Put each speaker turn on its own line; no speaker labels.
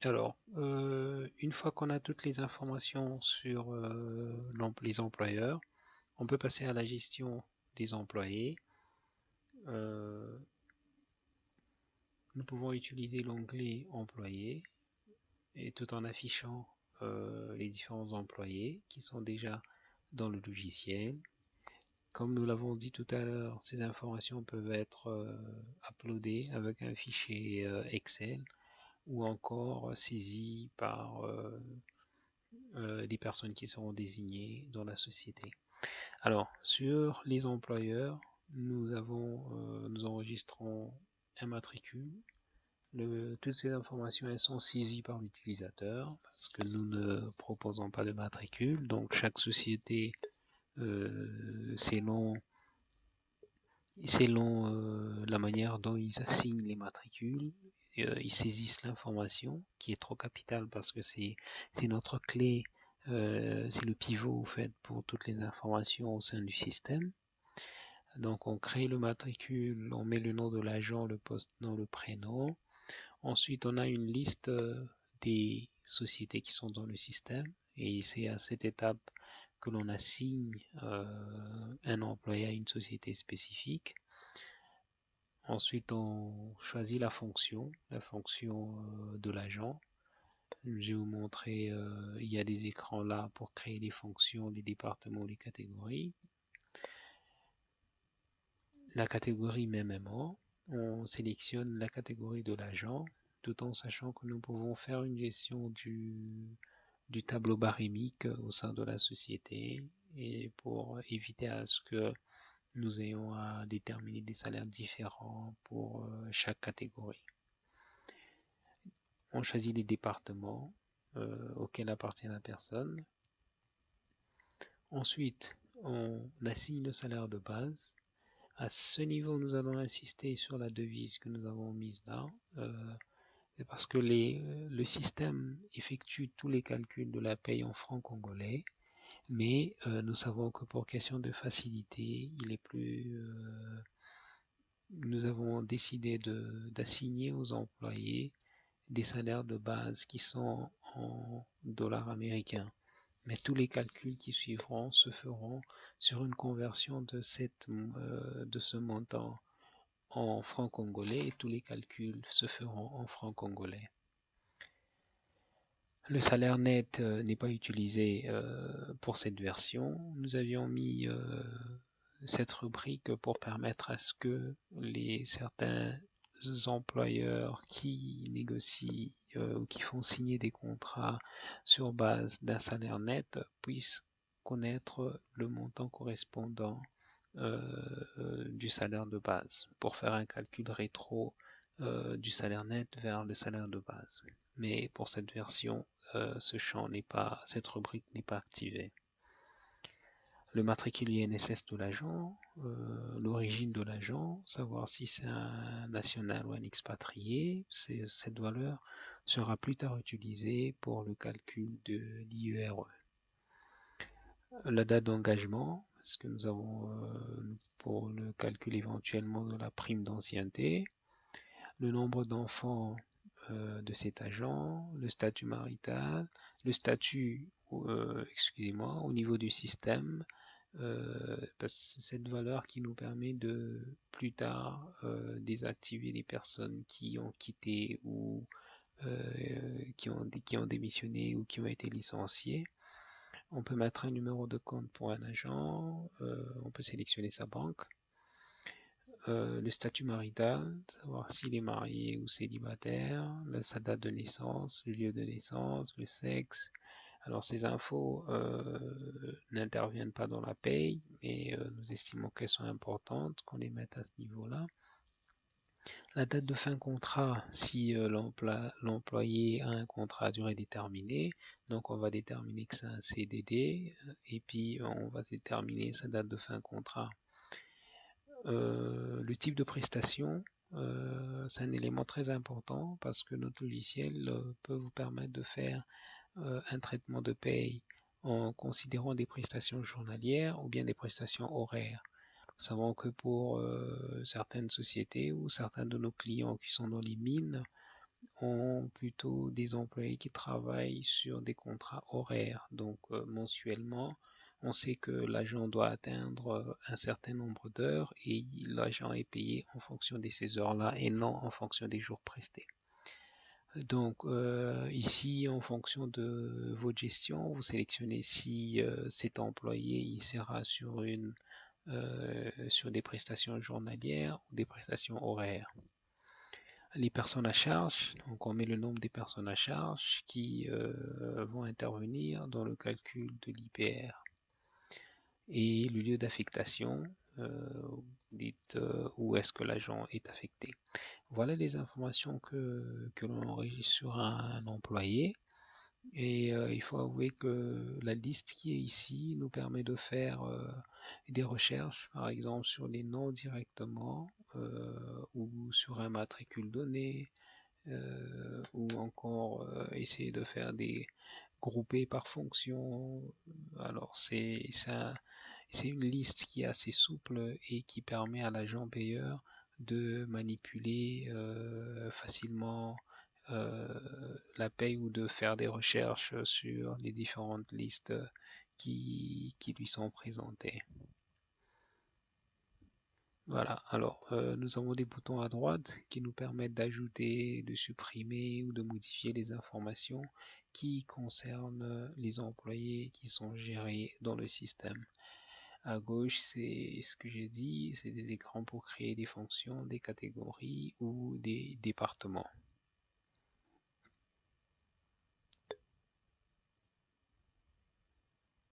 Alors, une fois qu'on a toutes les informations sur les employeurs, on peut passer à la gestion des employés. Euh, nous pouvons utiliser l'onglet employés et tout en affichant les différents employés qui sont déjà dans le logiciel. Comme nous l'avons dit tout à l'heure, ces informations peuvent être uploadées avec un fichier Excel ou encore saisies par des personnes qui seront désignées dans la société. Alors, sur les employeurs, nous enregistrons un matricule. Toutes ces informations elles sont saisies par l'utilisateur parce que nous ne proposons pas de matricule. Donc, chaque société, selon la manière dont ils assignent les matricules, ils saisissent l'information qui est trop capitale parce que c'est notre clé, c'est le pivot fait pour toutes les informations au sein du système. Donc on crée le matricule, on met le nom de l'agent, le poste-nom, le prénom. Ensuite on a une liste des sociétés qui sont dans le système et c'est à cette étape que l'on assigne un employé à une société spécifique. Ensuite, on choisit la fonction de l'agent. Je vais vous montrer, il y a des écrans là pour créer les fonctions, les départements, les catégories. La catégorie MMO, on sélectionne la catégorie de l'agent, tout en sachant que nous pouvons faire une gestion du tableau barémique au sein de la société et pour éviter à ce que nous ayons à déterminer des salaires différents pour chaque catégorie. On choisit les départements auxquels appartient la personne. Ensuite, on assigne le salaire de base. À ce niveau, nous allons insister sur la devise que nous avons mise là. C'est parce que le système effectue tous les calculs de la paye en francs congolais, mais nous savons que pour question de facilité, nous avons décidé d'assigner aux employés des salaires de base qui sont en dollars américains. Mais tous les calculs qui suivront se feront sur une conversion de ce montant en francs congolais et tous les calculs se feront en francs congolais. Le salaire net n'est pas utilisé pour cette version. Nous avions mis cette rubrique pour permettre à ce que certains employeurs qui négocient ou qui font signer des contrats sur base d'un salaire net puissent connaître le montant correspondant du salaire de base pour faire un calcul rétro du salaire net vers le salaire de base. Mais pour cette version, cette rubrique n'est pas activée. Le matricule INSS de l'agent, l'origine de l'agent, savoir si c'est un national ou un expatrié, cette valeur sera plus tard utilisée pour le calcul de l'IERE. La date d'engagement, ce que nous avons pour le calcul éventuellement de la prime d'ancienneté, le nombre d'enfants de cet agent, le statut marital, le statut, au niveau du système, parce que c'est cette valeur qui nous permet de plus tard désactiver les personnes qui ont quitté ou qui ont démissionné ou qui ont été licenciées. On peut mettre un numéro de compte pour un agent, on peut sélectionner sa banque. Le statut marital, savoir s'il est marié ou célibataire, sa date de naissance, le lieu de naissance, le sexe. Alors ces infos n'interviennent pas dans la paye, mais nous estimons qu'elles sont importantes, qu'on les mette à ce niveau-là. La date de fin contrat, si l'employé a un contrat à durée déterminée, donc on va déterminer que c'est un CDD, et puis on va déterminer sa date de fin contrat. Le type de prestation, c'est un élément très important parce que notre logiciel peut vous permettre de faire un traitement de paye en considérant des prestations journalières ou bien des prestations horaires. Nous savons que pour certaines sociétés ou certains de nos clients qui sont dans les mines, ont plutôt des employés qui travaillent sur des contrats horaires. Donc mensuellement, on sait que l'agent doit atteindre un certain nombre d'heures et l'agent est payé en fonction de ces heures-là et non en fonction des jours prestés. Donc ici, en fonction de votre gestion, vous sélectionnez si cet employé il sera sur des prestations journalières ou des prestations horaires. Les personnes à charge, donc on met le nombre des personnes à charge qui vont intervenir dans le calcul de l'IPR. Et le lieu d'affectation, dites où est-ce que l'agent est affecté. Voilà les informations que l'on enregistre sur un employé. Et il faut avouer que la liste qui est ici nous permet de faire des recherches, par exemple sur les noms directement, ou sur un matricule donné, ou encore essayer de faire des groupés par fonction. Alors c'est une liste qui est assez souple et qui permet à l'agent payeur de manipuler facilement la paye ou de faire des recherches sur les différentes listes qui lui sont présentées. Voilà, alors nous avons des boutons à droite qui nous permettent d'ajouter, de supprimer ou de modifier les informations qui concernent les employés qui sont gérés dans le système. À gauche, c'est ce que j'ai dit, c'est des écrans pour créer des fonctions, des catégories ou des départements.